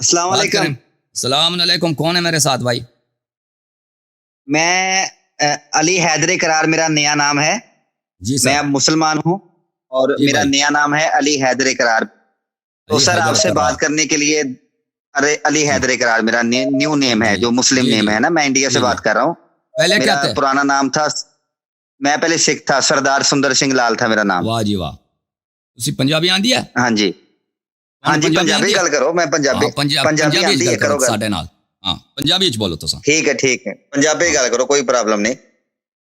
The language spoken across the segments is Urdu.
السلام بات علیکم. کریں. السلام علیکم. کون ہے میرے ساتھ بھائی؟ میں علی حیدر قرار میرا نیا نام ہے. جی میں سر. اب مسلمان ہوں اور جی میرا بھائی. نیا نام ہے علی حیدر قرار. تو علی سر آپ حیدر سے کرار. بات کرنے کے لیے ارے علی جی حیدر قرار میرا نیو نیم ہے جی جو مسلم جی نیم جی ہے نا. میں انڈیا سے جی جی. بات کر رہا ہوں. پہلے کیا میرا تھے؟ پرانا نام تھا, میں پہلے سکھ تھا, سردار سندر سنگھ لال تھا میرا نام. واہ جی واہ. تسی پنجابی آندی ہے؟ ہاں جی ہاں تانوں جی پنجابی پنجابی آندی ہے؟ گل کرو. میں پنجابی پنجابی پنجابی آندی گل ہے, کرو کرو گل. ساڈے نال. ہاں پنجابی وچ بولو تساں. ٹھیک ہے پنجابی ہاں گل کرو, کوئی پرابلم نہیں.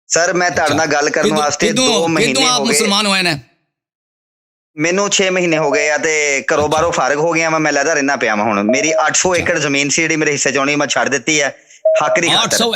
سر میں تہاڈے اچھا. نال گل کرن واسطے 2 کدوں مہینے آپ ہو گئے. مسلمان ہوئے نے؟ ਮੈਨੂੰ 6 ਮਹੀਨੇ ਹੋ ਗਏ ਆ ਤੇ ਘਰੋਂ اچھا ਬਾਹਰੋਂ ਫਾਰਗ ਹੋ ਗਿਆ ਮੈਂ ਲਹਿਦਾ ਰਹਿਣਾ ਪਿਆ ਵਾਂ. ਹੁਣ ਮੇਰੀ 800 اچھا. ਏਕੜ ਜ਼ਮੀਨ ਸੀ ਜਿਹੜੀ ਮੇਰੇ ਹਿੱਸੇ ਚ ਆਉਣੀ, ਮੈਂ ਛੱਡ ਦਿੱਤੀ ਹੈ ਹੱਕ ਦੀ ਖਾਤਰ. 800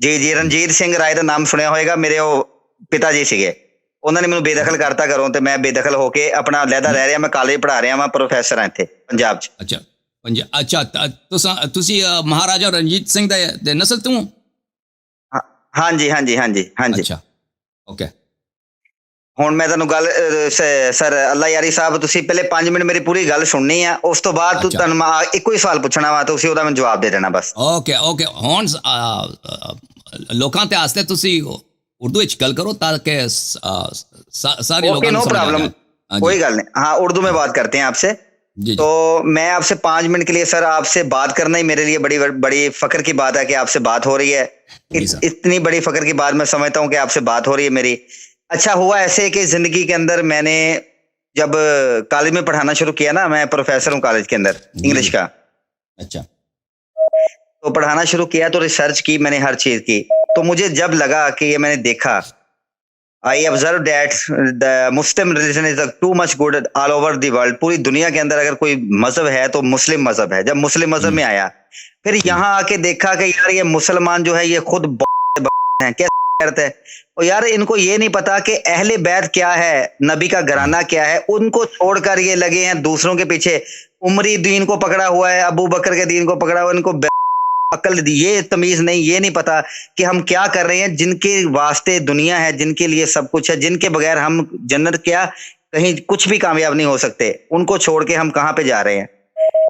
ਜੀ ਰਣਜੀਤ ਸਿੰਘ ਰਾਏ ਦਾ ਨਾਮ ਸੁਣਿਆ ਹੋਏਗਾ. ਮੇਰੇ ਉਹ ਪਿਤਾ ਜੀ ਸੀਗੇ, ਉਹਨਾਂ ਨੇ ਮੈਨੂੰ ਬੇਦਖਲ ਕਰਤਾ ਘਰੋਂ ਤੇ ਮੈਂ ਬੇਦਖਲ ਹੋ ਕੇ ਆਪਣਾ ਲਹਿਦਾ ਰਹਿ ਰਿਹਾ. ਮੈਂ ਕਾਲਜ ਪੜ੍ਹਾ ਰਿਹਾ ਵਾਂ, ਪ੍ਰੋਫੈਸਰ ਹਾਂ ਇੱਥੇ ਪੰਜਾਬ 'ਚ. اچھا اچھا تسی مہاراجا رنجیت سنگھ دے نسل تو؟ ਹਾਂਜੀ ਹਾਂਜੀ ਹਾਂਜੀ ਹਾਂਜੀ. اچھا اوکے. ਹੁਣ ਮੈਂ ਤੁਹਾਨੂੰ ਗੱਲ ਸਰ ਅੱਲਾ ਯਾਰੀ ਸਾਹਿਬ, ਤੁਸੀਂ ਪਹਿਲੇ 5 ਮਿੰਟ ਮੇਰੀ ਪੂਰੀ ਗੱਲ ਸੁਣਨੀ ਆ, ਉਸ ਤੋਂ ਬਾਅਦ اچھا ਤੁਹਾਨੂੰ ਮੈਂ ਇੱਕੋ ਹੀ ਸਵਾਲ ਪੁੱਛਣਾ ਵਾ, ਤੁਸੀਂ ਉਹਦਾ ਮੈਨੂੰ ਜਵਾਬ ਦੇ ਦੇਣਾ ਬਸ. Okay okay. ہون لوکاں تے واسطے تسی اردو وچ گل کرو تاکہ ساری اوکے لوگاں نوں نو سمجھ آ پرابلم, جائے. ہاں جی کوئی گل نہیں. ہاں اردو میں بات کرتے ہیں آپ سے. جی تو جی میں آپ سے 5 منٹ کے لیے سر آپ سے بات کرنا ہی میرے لیے بڑی بڑی فخر کی بات ہے کہ آپ سے بات ہو رہی ہے. جی سر. اتنی بڑی فخر کی بات میں سمجھتا ہوں کہ آپ سے بات ہو رہی ہے میری. اچھا ہوا ایسے کہ زندگی کے اندر میں نے جب کالج میں پڑھانا شروع کیا نا, میں پروفیسر ہوں کالج کے اندر جی انگلش جی. کا. اچھا تو پڑھانا شروع کیا تو ریسرچ کی میں نے ہر چیز کی. تو مجھے جب لگا کہ یہ میں نے دیکھا, I observed that the Muslim religion is too much good all over the world. پوری دنیا کے اندر اگر کوئی مذہب ہے تو مسلم مذہب ہے. جب مسلم مذہب میں آیا, پھر یہاں آ کے دیکھا کہ یار یہ مسلمان جو ہے یہ خود ہیں, کیسے کرتے ہیں. اور یار ان کو یہ نہیں پتا کہ اہل بیت کیا ہے, نبی کا گھرانہ کیا ہے. ان کو چھوڑ کر یہ لگے ہیں دوسروں کے پیچھے. عمری دین کو پکڑا ہوا ہے, ابو بکر کے دین کو پکڑا ہوا ہے. ان کو عقل یہ تمیز نہیں, یہ نہیں پتا کہ ہم کیا کر رہے ہیں. جن کے واسطے دنیا ہے, جن کے لیے سب کچھ ہے, جن کے بغیر ہم جنت کیا کہیں کچھ بھی کامیاب نہیں ہو سکتے, ان کو چھوڑ کے ہم کہاں پہ جا رہے ہیں.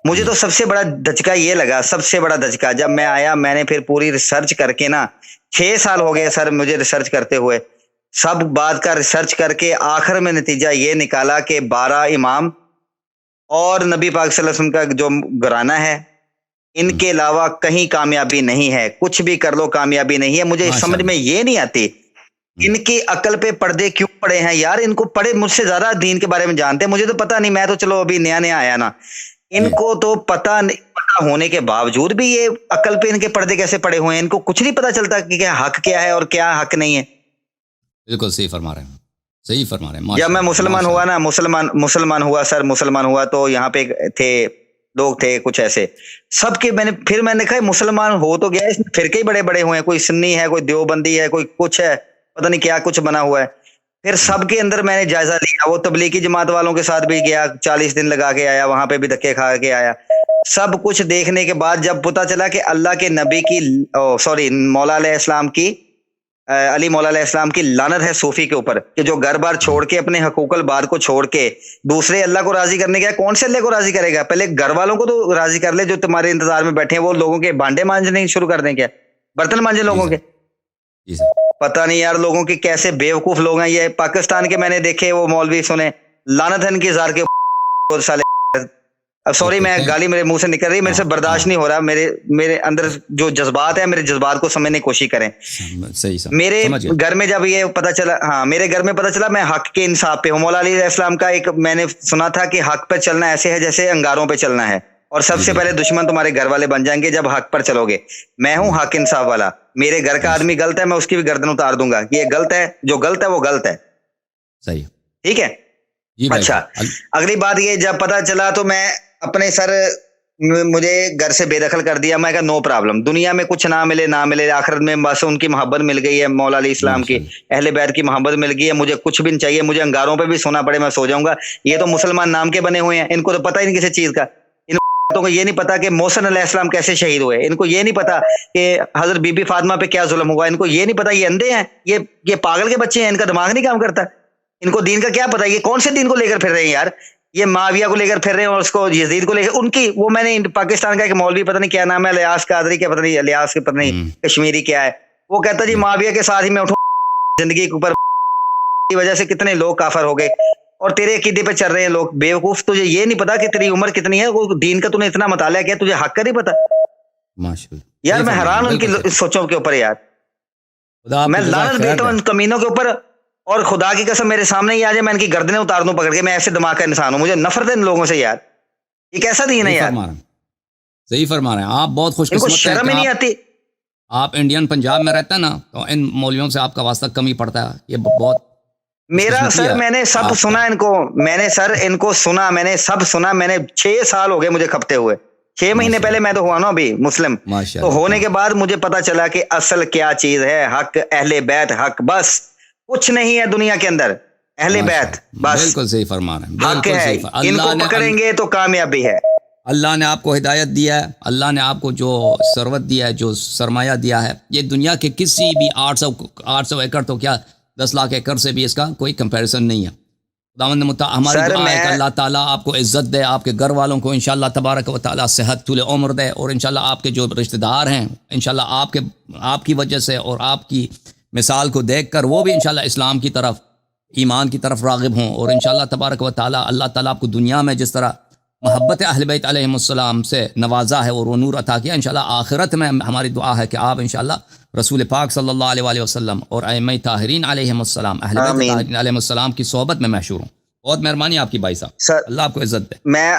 مجھے تو سب سے بڑا دھچکا یہ لگا, سب سے بڑا دھچکا جب میں آیا, میں نے پھر پوری ریسرچ کر کے نا, 6 سال ہو گئے سر مجھے ریسرچ کرتے ہوئے. سب بات کا ریسرچ کر کے آخر میں نتیجہ یہ نکالا کہ 12 امام اور نبی پاک صلی اللہ علیہ وسلم کا جو گھرانہ ہے, ان کے علاوہ کہیں کامیابی نہیں ہے. کچھ بھی کر لو کامیابی نہیں ہے. مجھے ماشاء سمجھ میں اللہ. یہ نہیں آتی ان کی عقل پہ پردے کیوں پڑے ہیں یار. ان کو پڑے مجھ سے زیادہ دین کے بارے میں جانتے ہیں, مجھے تو پتا نہیں. میں تو چلو ابھی نیا نیا آیا نا, ان جی کو تو پتا ہونے کے باوجود بھی یہ عقل پہ ان کے پردے کیسے پڑے ہوئے ہیں. ان کو کچھ نہیں پتا چلتا کہ کیا حق کیا ہے اور کیا حق نہیں ہے. بالکل صحیح فرما رہے ہیں, صحیح فرما رہے ہیں. جب ماشاء میں اللہ مسلمان ماشاء ہوا اللہ. نا, مسلمان ہوا سر, مسلمان ہوا تو یہاں پہ تھے لوگ تھے کچھ ایسے سب کے. میں نے کہا مسلمان ہو تو گیا, اس میں فرقے ہی بڑے بڑے ہوئے ہیں. کوئی سنی ہے, کوئی دیوبندی ہے, کوئی کچھ ہے, پتہ نہیں کیا کچھ بنا ہوا ہے. پھر سب کے اندر میں نے جائزہ لیا. وہ تبلیغی جماعت والوں کے ساتھ بھی گیا, 40 دن لگا کے آیا, وہاں پہ بھی دھکے کھا کے آیا. سب کچھ دیکھنے کے بعد جب پتہ چلا کہ اللہ کے نبی کی مولا علیہ السلام کی علی مولا علیہ السلام کی لعنت ہے صوفی کے اوپر, کہ جو گھر بار چھوڑ کے اپنے حقوق الباد کو چھوڑ کے دوسرے اللہ کو راضی کرنے گیا. کون سے اللہ کو راضی کرے گا؟ پہلے گھر والوں کو تو راضی کر لے جو تمہارے انتظار میں بیٹھے ہیں. وہ لوگوں کے بانڈے مانجنے شروع کر دیں, کیا برتن مانجے جی لوگوں سر. کے. جی سر. پتہ نہیں یار لوگوں کے کیسے بیوقوف لوگ ہیں. یہ پاکستان کے میں نے دیکھے وہ مولوی سنے, لعنت ہے ان کی زار کے سالے. اب سوری اوکے میں گالی میرے منہ سے نکل رہی, میرے سے برداشت نہیں ہو رہا. میرے اندر جو جذبات ہیں, میرے جذبات کو سمجھنے کی کوشش کریں. صحیح سر, میرے سمجھ گیا. گھر میں جب یہ پتا چلا, ہاں میرے گھر میں پتا چلا میں حق کے انصاف پہ ہوں. مولا علی علیہ السلام کا ایک میں نے سنا تھا کہ حق پہ چلنا ایسے ہے جیسے انگاروں پہ چلنا ہے, اور سب جی سے پہلے بالکل. دشمن تمہارے گھر والے بن جائیں گے جب حق پر چلو گے. میں ہوں حق انصاف والا. میرے گھر کا آدمی غلط ہے, میں اس کی بھی گردن اتار دوں گا. یہ غلط ہے, جو غلط ہے وہ غلط ہے. صحیح. ٹھیک ہے. جی بھائی اچھا صاحب. اگلی بات یہ, جب پتا چلا تو میں اپنے سر مجھے گھر سے بے دخل کر دیا. میں کہا نو پرابلم, دنیا میں کچھ نہ ملے آخرت میں بس ان کی محبت مل گئی ہے, مولا علیہ السلام کی ماشاء اللہ. اہل بیت کی محبت مل گئی ہے. مجھے کچھ بھی نہیں چاہیے, مجھے انگاروں پہ بھی سونا پڑے میں سو جاؤں گا. یہ تو مسلمان نام کے بنے ہوئے ہیں, ان کو تو پتہ ہی نہیں کسی چیز کا. ان کو یہ نہیں پتا کہ محسن علیہ السلام کیسے شہید ہوئے. ان کو یہ نہیں پتا کہ حضرت بی بی فاطمہ پہ کیا ظلم ہوا. ان کو یہ نہیں پتا یہ اندھے ہیں, یہ پاگل کے بچے ہیں, ان کا دماغ نہیں کام کرتا. ان کو دین کا کیا پتا, یہ کون سے دین کو لے کر پھر رہے ہیں یار. یہ معاویہ کو لے کر پھر رہے ہیں اور اس کو یزید کو لے کر ان کی وہ میں نے پاکستان کا ایک مولوی پتہ نہیں کیا نام ہے الیاس قادری کے پتہ نہیں الیاس کے پتہ نہیں کشمیری کیا ہے وہ کہتا جی معاویہ کے ساتھ ہی میں اٹھوں زندگی کے اوپر کی وجہ سے کتنے لوگ کافر ہو گئے اور تیرے عقیدے پہ چل رہے ہیں لوگ بیوقوف تجھے یہ نہیں پتا کہ تیری عمر کتنی ہے وہ دین کا تو نے اتنا مطالعہ کیا تجھے حق کا نہیں پتا ماشاءاللہ یار میں حیران ہوں ان کی سوچوں کے اوپر یار میں لعنت دیتا ہوں ان کمینوں کے اوپر اور خدا کی قسم میرے سامنے ہی آ جائے میں ان کی گردنیں اتار دوں پکڑ کے میں ایسے دماغ کا انسان ہوں مجھے نفرت ہے ان لوگوں سے یار یہ کیسا دین ہے یار صحیح فرما رہے ہیں آپ بہت خوش ان کو قسمت شرم ہی نہیں آتی آپ انڈین پنجاب میں رہتے ہیں نا تو ان مولویوں سے آپ کا واسطہ کم ہی پڑتا ہے یہ بہت میرا سر میں نے سب سنا ان کو میں نے سر ان کو سنا میں نے سب سنا میں نے 6 سال ہو گئے مجھے کھپتے ہوئے 6 مہینے پہلے میں تو ہوا نا ابھی مسلم تو ہونے کے بعد مجھے پتا چلا کہ اصل کیا چیز ہے حق اہل بیت حق بس کچھ نہیں ہے دنیا کے اندر اہل بیت بس بالکل صحیح فرما رہے ہیں حق ہے ان کو پکڑیں گے تو کامیابی ہے اللہ نے آپ کو ہدایت دیا ہے اللہ نے آپ کو جو ثروت دیا ہے جو سرمایہ دیا ہے یہ دنیا کے کسی بھی 800 ایکڑ تو کیا 10 لاکھ ایکڑ سے بھی اس کا کوئی کمپیریزن نہیں ہے ہماری دعا ہے کہ اللہ تعالیٰ آپ کو عزت دے آپ کے گھر والوں کو انشاءاللہ تبارک و تعالیٰ صحت طول عمر دے اور انشاءاللہ آپ کے جو رشتہ دار ہیں انشاءاللہ آپ کی وجہ سے اور آپ کی مثال کو دیکھ کر وہ بھی انشاءاللہ اسلام کی طرف ایمان کی طرف راغب ہوں اور انشاءاللہ تبارک و تعالیٰ اللہ تعالیٰ آپ کو دنیا میں جس طرح محبت اہل بیت علیہ السلام سے نوازا ہے اور وہ نور عطا کیا انشاءاللہ آخرت میں ہماری دعا ہے کہ آپ انشاءاللہ رسول پاک صلی اللہ علیہ وآلہ وسلم اور ائمہ طاہرین علیہ السلام اہل بیت طاہرین علیہ السلام کی صحبت میں محشور ہوں بہت مہربانی آپ کی بھائی صاحب اللہ آپ کو عزت دے میں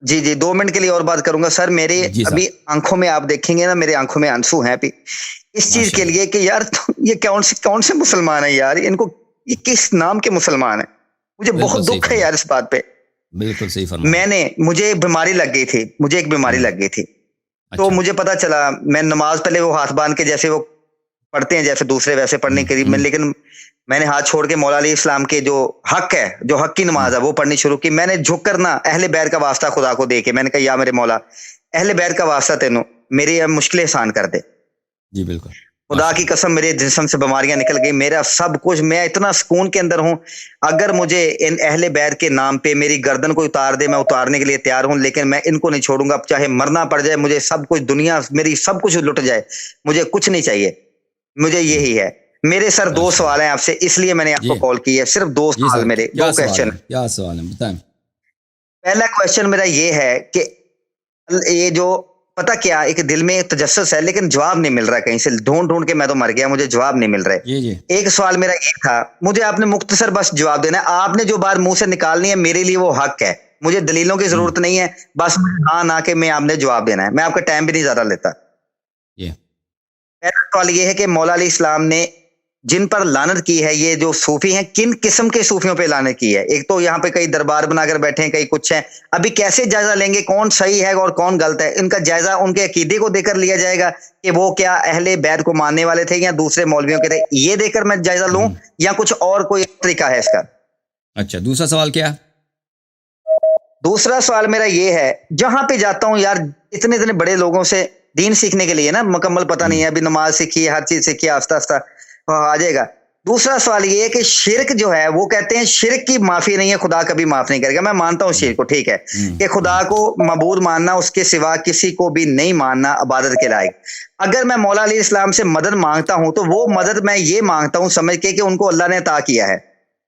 جی 2 منٹ کے لیے اور بات کروں گا سر میرے ابھی آنکھوں میں آپ دیکھیں گے نا میرے آنکھوں میں آنسو ہیں ابھی اس چیز کے لیے کہ یار یہ کون سے مسلمان ہیں یار ان کو یہ کس نام کے مسلمان ہیں مجھے بہت دکھ ہے یار اس بات پہ بالکل صحیح فرمایا مجھے ایک بیماری لگ گئی تھی تو مجھے پتا چلا میں نماز پہلے وہ ہاتھ باندھ کے جیسے وہ پڑھتے ہیں جیسے دوسرے ویسے پڑھنے کے لیے لیکن میں نے ہاتھ چھوڑ کے مولا علیہ السلام کے جو حق ہے جو حق کی نماز ہے وہ پڑھنی شروع کی میں نے جھک کر نا اہل بیت کا واسطہ خدا کو دے کے میں نے کہا یا میرے مولا اہل بیت کا واسطہ تینوں میری مشکلیں آسان کر دے جی بالکل خدا کی قسم میرے جسم سے بیماریاں نکل گئی میرا سب کچھ میں اتنا سکون کے اندر ہوں اگر مجھے ان اہل بیت کے نام پہ میری گردن کو اتار دے میں اتارنے کے لیے تیار ہوں لیکن میں ان کو نہیں چھوڑوں گا چاہے مرنا پڑ جائے مجھے سب کچھ دنیا میری سب کچھ لٹ جائے مجھے کچھ نہیں چاہیے مجھے یہی ہے میرے سر 2 سوال ہیں آپ سے اس لیے میں نے آپ کو کال کی ہے صرف 2 سوال میرے 2 کوسچن کیا سوال ہے بتائیں پہلا کوسچن میرا یہ ہے کہ یہ جو پتا کیا ایک دل میں تجسس ہے لیکن جواب نہیں مل رہا کہیں سے ڈھونڈ کے میں تو مر گیا مجھے جواب نہیں مل رہا ایک سوال میرا یہ تھا مجھے آپ نے مختصر بس جواب دینا ہے آپ نے جو بات منہ سے نکالنی ہے میرے لیے وہ حق ہے مجھے دلیلوں کی ضرورت نہیں ہے بس ہاں نہ کہ میں آپ نے جواب دینا ہے میں آپ کا ٹائم بھی نہیں زیادہ لیتا پہلا سوال یہ ہے کہ مولا علیہ السلام نے جن پر لعنت کی ہے یہ جو صوفی ہیں کن قسم کے صوفیوں پہ لعنت کی ہے ایک تو یہاں پہ کئی دربار بنا کر بیٹھے ہیں کئی کچھ ہیں ابھی کیسے جائزہ لیں گے کون صحیح ہے اور کون غلط ہے ان کا جائزہ ان کے عقیدے کو دے کر لیا جائے گا کہ وہ کیا اہل بیت کو ماننے والے تھے یا دوسرے مولویوں کے تھے یہ دے کر میں جائزہ لوں یا کچھ اور کوئی طریقہ ہے اس کا اچھا دوسرا سوال کیا دوسرا سوال میرا یہ ہے جہاں پہ جاتا ہوں یار اتنے بڑے لوگوں سے دین سیکھنے کے لیے نا مکمل پتہ نہیں ہے ابھی نماز سیکھی ہے ہر چیز سیکھی آہستہ آہستہ آ جائے گا دوسرا سوال یہ ہے کہ شرک جو ہے وہ کہتے ہیں شرک کی معافی نہیں ہے خدا کبھی معاف نہیں کرے گا میں مانتا ہوں شرک کو ٹھیک ہے کہ خدا کو معبود ماننا اس کے سوا کسی کو بھی نہیں ماننا عبادت کے لائق اگر میں مولا علیہ السلام سے مدد مانگتا ہوں تو وہ مدد میں یہ مانگتا ہوں سمجھ کے کہ ان کو اللہ نے عطا کیا ہے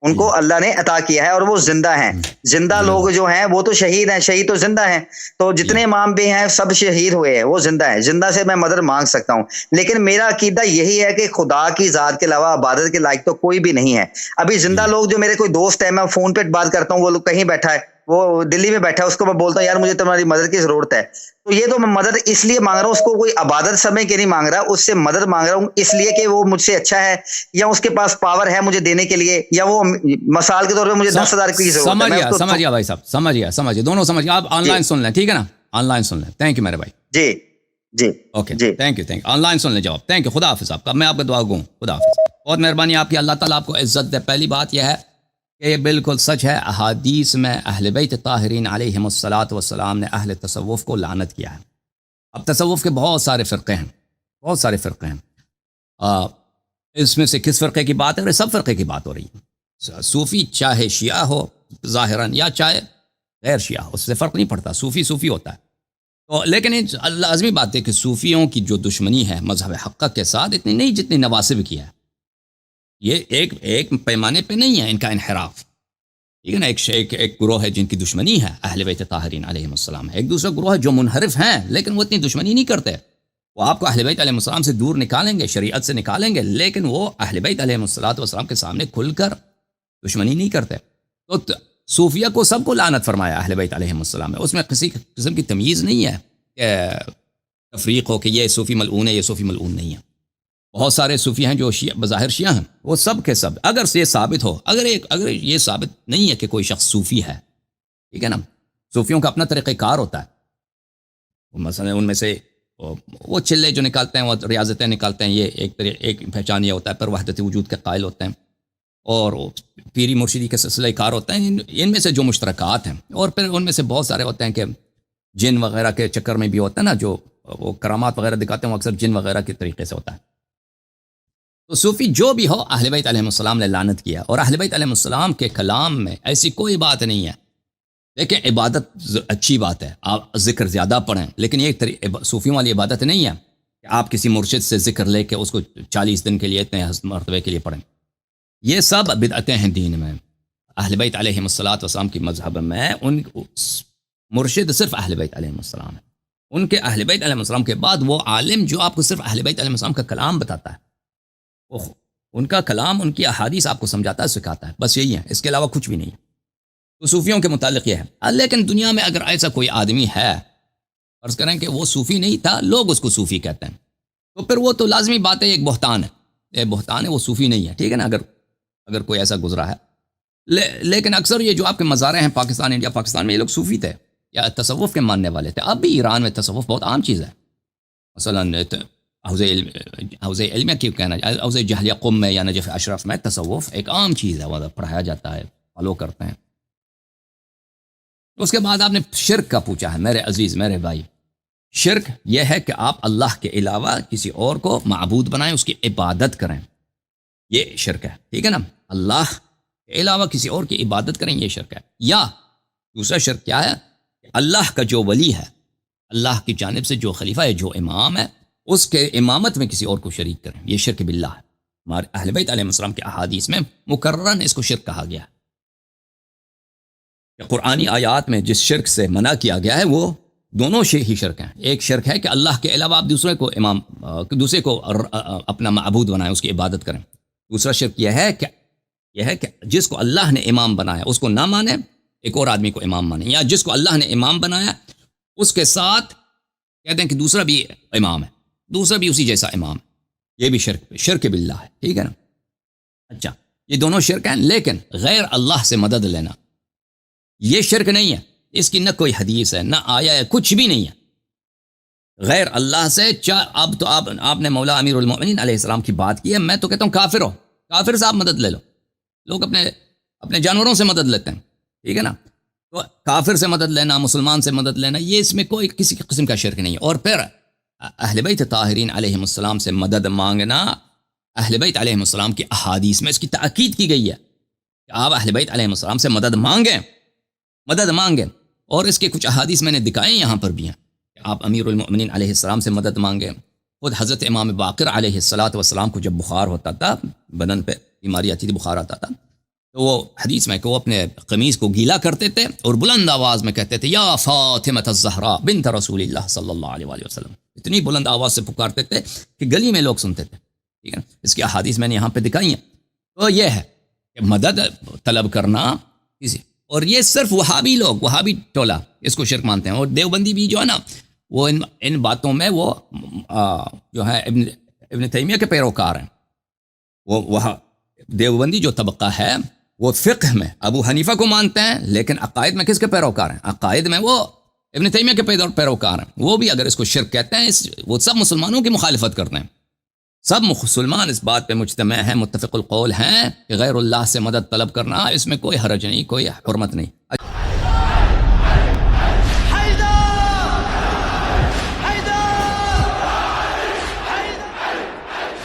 ان کو اللہ نے عطا کیا ہے اور وہ زندہ ہیں زندہ لوگ جو ہیں وہ تو شہید ہیں شہید تو زندہ ہیں تو جتنے امام بھی ہیں سب شہید ہوئے ہیں وہ زندہ ہیں زندہ سے میں مدد مانگ سکتا ہوں لیکن میرا عقیدہ یہی ہے کہ خدا کی ذات کے علاوہ عبادت کے لائق تو کوئی بھی نہیں ہے ابھی زندہ لوگ جو میرے کوئی دوست ہے میں فون پہ بات کرتا ہوں وہ لوگ کہیں بیٹھا ہے وہ دلی میں بیٹھا ہے اس کو میں بولتا ہوں یار مجھے تمہاری مدد کی ضرورت ہے تو یہ تو میں مدد اس لیے مانگ رہا ہوں اس کو کوئی عبادت سمجھ کے نہیں مانگ رہا اس سے مدد مانگ رہا ہوں اس لیے کہ وہ مجھ سے اچھا ہے یا اس کے پاس پاور ہے مجھے دینے کے لیے یا وہ مثال کے طور پہ مجھے 10,000 کی ضرورت ہے سمجھ گیا بھائی صاحب سمجھ دونوں سمجھ گیا آپ آن لائن سن لیں ٹھیک ہے نا آن لائن سن لیں تھینک یو میرے بھائی جی okay thank you online سن لیں جواب تھینک یو خدا حافظ آپ کا میں آپ کا دعا گوں خدا حافظ بہت مہربانی آپ کی اللہ تعالیٰ آپ کو عزت دے پہلی بات یہ ہے کہ یہ بالکل سچ ہے احادیث میں اہل بیت طاہرین علیہم الصلاۃ والسلام نے اہل تصوف کو لعنت کیا ہے اب تصوف کے بہت سارے فرقے ہیں اس میں سے کس فرقے کی بات ہے اور سب فرقے کی بات ہو رہی ہے صوفی چاہے شیعہ ہو ظاہراً یا چاہے غیر شیعہ، اس سے فرق نہیں پڑتا، صوفی صوفی ہوتا ہے. تو لیکن لازمی بات ہے کہ صوفیوں کی جو دشمنی ہے مذہب حقہ کے ساتھ اتنی نہیں جتنی نواسب کی ہے. یہ ایک پیمانے پہ نہیں ہے ان کا انحراف، ٹھیک ہے نا. ایک گروہ ہے جن کی دشمنی ہے اہل بیت طاہرین علیہم السلام، ایک دوسرا گروہ ہے جو منحرف ہیں لیکن وہ اتنی دشمنی نہیں کرتے. وہ آپ کو اہل بیت علیہ السلام سے دور نکالیں گے، شریعت سے نکالیں گے، لیکن وہ اہل بیت علیہ السلام کے سامنے کھل کر دشمنی نہیں کرتے. تو صوفیہ کو سب کو لعنت فرمایا اہل بیت علیہ السلام ہے، اس میں کسی قسم کی تمیز نہیں ہے کہ تفریق ہو کہ یہ صوفی ملعون ہے یہ صوفی ملعون نہیں ہے. بہت سارے صوفی ہیں جو بظاہر شیعہ ہیں، وہ سب کے سب اگر یہ ثابت ہو، اگر یہ ثابت نہیں ہے کہ کوئی شخص صوفی ہے، ٹھیک ہے نا. صوفیوں کا اپنا طریقہ کار ہوتا ہے، مثلا ان میں سے وہ چلے جو نکالتے ہیں، وہ ریاضتیں نکالتے ہیں، یہ ایک پہچان یہ ہوتا ہے، پر وحدت وجود کے قائل ہوتے ہیں، اور پیری مرشدی کے سلسلہ کار ہوتے ہیں. ان میں سے جو مشترکات ہیں، اور پھر ان میں سے بہت سارے ہوتے ہیں کہ جن وغیرہ کے چکر میں بھی ہوتا ہے نا، جو وہ کرامات وغیرہ دکھاتے ہیں وہ اکثر جن وغیرہ کے طریقے سے ہوتا ہے. تو صوفی جو بھی ہو، اہل بیت علیہ السلام نے لعنت کیا، اور اہل بیت علیہ السلام کے کلام میں ایسی کوئی بات نہیں ہے. دیکھیں عبادت اچھی بات ہے، آپ ذکر زیادہ پڑھیں، لیکن یہ صوفیوں والی عبادت نہیں ہے کہ آپ کسی مرشد سے ذکر لے کے اس کو 40 دن کے لیے اتنے مرتبے کے لیے پڑھیں. یہ سب بدعتیں ہیں دین میں. اہل بیت علیہ السلام کی مذہب میں ان مرشد صرف اہل بیت علیہ السلام ہے. ان کے اہل بیت علیہ السلام کے بعد وہ عالم جو آپ کو صرف اہل بیت علیہ السلام کا کلام بتاتا ہے، ان کا کلام، ان کی احادیث آپ کو سمجھاتا ہے، سکھاتا ہے، بس یہی ہے، اس کے علاوہ کچھ بھی نہیں. تو صوفیوں کے متعلق یہ ہے. لیکن دنیا میں اگر ایسا کوئی آدمی ہے، فرض کریں کہ وہ صوفی نہیں تھا، لوگ اس کو صوفی کہتے ہیں، تو پھر وہ تو لازمی بات ہے ایک بہتان ہے، وہ صوفی نہیں ہے، ٹھیک ہے نا. اگر کوئی ایسا گزرا ہے. لیکن اکثر یہ جو آپ کے مزارے ہیں پاکستان، انڈیا پاکستان میں، یہ لوگ صوفی تھے یا تصوف کے ماننے والے تھے. اب بھی ایران میں تصوف بہت عام چیز ہے. مثلا حوزہ علمیہ کیوں کہنا، حوزہ جہلیہ قم میں یا نجف اشرف میں تصوف ایک عام چیز ہے، وہ پڑھایا جاتا ہے، فالو کرتے ہیں. اس کے بعد آپ نے شرک کا پوچھا ہے میرے عزیز، میرے بھائی. شرک یہ ہے کہ آپ اللہ کے علاوہ کسی اور کو معبود بنائیں، اس کی عبادت کریں، یہ شرک ہے، ٹھیک ہے نا. اللہ کے علاوہ کسی اور کی عبادت کریں، یہ شرک ہے. یا دوسرا شرک کیا ہے کہ اللہ کا جو ولی ہے، اللہ کی جانب سے جو خلیفہ ہے، جو امام ہے، اس کے امامت میں کسی اور کو شریک کریں، یہ شرک باللہ ہے. ہمارے اہل بیت علیہ السلام کے احادیث میں مکررن اس کو شرک کہا گیا ہے. قرآنی آیات میں جس شرک سے منع کیا گیا ہے وہ دونوں ہی شرک ہیں. ایک شرک ہے کہ اللہ کے علاوہ آپ دوسرے کو اپنا معبود بنائیں، اس کی عبادت کریں. دوسرا شرک یہ ہے کہ جس کو اللہ نے امام بنایا اس کو نہ مانیں، ایک اور آدمی کو امام مانیں، یا جس کو اللہ نے امام بنایا اس کے ساتھ کہتے ہیں کہ دوسرا بھی امام ہے، دوسرا بھی اسی جیسا امام ہے. یہ بھی شرک باللہ ہے، ٹھیک ہے نا. اچھا، یہ دونوں شرک ہیں. لیکن غیر اللہ سے مدد لینا یہ شرک نہیں ہے، اس کی نہ کوئی حدیث ہے، نہ آیا ہے، کچھ بھی نہیں ہے. غیر اللہ سے اب تو آپ نے مولا امیر المؤمنین علیہ السلام کی بات کی ہے. میں تو کہتا ہوں کافر ہو، کافر سے آپ مدد لے لو. لوگ اپنے جانوروں سے مدد لیتے ہیں، ٹھیک ہے نا. تو کافر سے مدد لینا، مسلمان سے مدد لینا، یہ اس میں کوئی کسی قسم کا شرک نہیں ہے. اور پھر اہل بیت طاہرین علیہ السلام سے مدد مانگنا، اہل بیت علیہ السلام کی احادیث میں اس کی تاکید کی گئی ہے کہ آپ اہل بیت علیہ السلام سے مدد مانگیں. اور اس کے کچھ احادیث میں نے دکھائے یہاں پر بھی ہیں کہ آپ امیر المؤمنین علیہ السلام سے مدد مانگیں. خود حضرت امام باقر علیہ السلام کو جب بخار ہوتا تھا، بدن پہ بیماری آتی تھی، بخار آتا تھا، تو وہ حدیث میں کہ وہ اپنے قمیض کو گیلا کرتے تھے اور بلند آواز میں کہتے تھے یا فاطمہ الزہراء بنت رسول اللہ صلی اللہ علیہ وآلہ وسلم. اتنی بلند آواز سے پکارتے تھے کہ گلی میں لوگ سنتے تھے، ٹھیک ہے. اس کی احادیث میں نے یہاں پہ دکھائی ہیں. تو یہ ہے کہ مدد طلب کرنا کسی، اور یہ صرف وہابی ٹولہ اس کو شرک مانتے ہیں. اور دیوبندی بھی جو ہے نا، وہ ان باتوں میں وہ جو ہے ابن تیمیہ کے پیروکار ہیں. وہ دیوبندی جو طبقہ ہے وہ فقہ میں ابو حنیفہ کو مانتے ہیں، لیکن عقائد میں کس کے پیروکار ہیں؟ عقائد میں وہ ابن تیمیہ کے پیروکار ہیں. وہ بھی اگر اس کو شرک کہتے ہیں، وہ سب مسلمانوں کی مخالفت کرتے ہیں. سب مسلمان اس بات پہ مجتمع ہیں، متفق القول ہیں کہ غیر اللہ سے مدد طلب کرنا اس میں کوئی حرج نہیں، کوئی حرمت نہیں.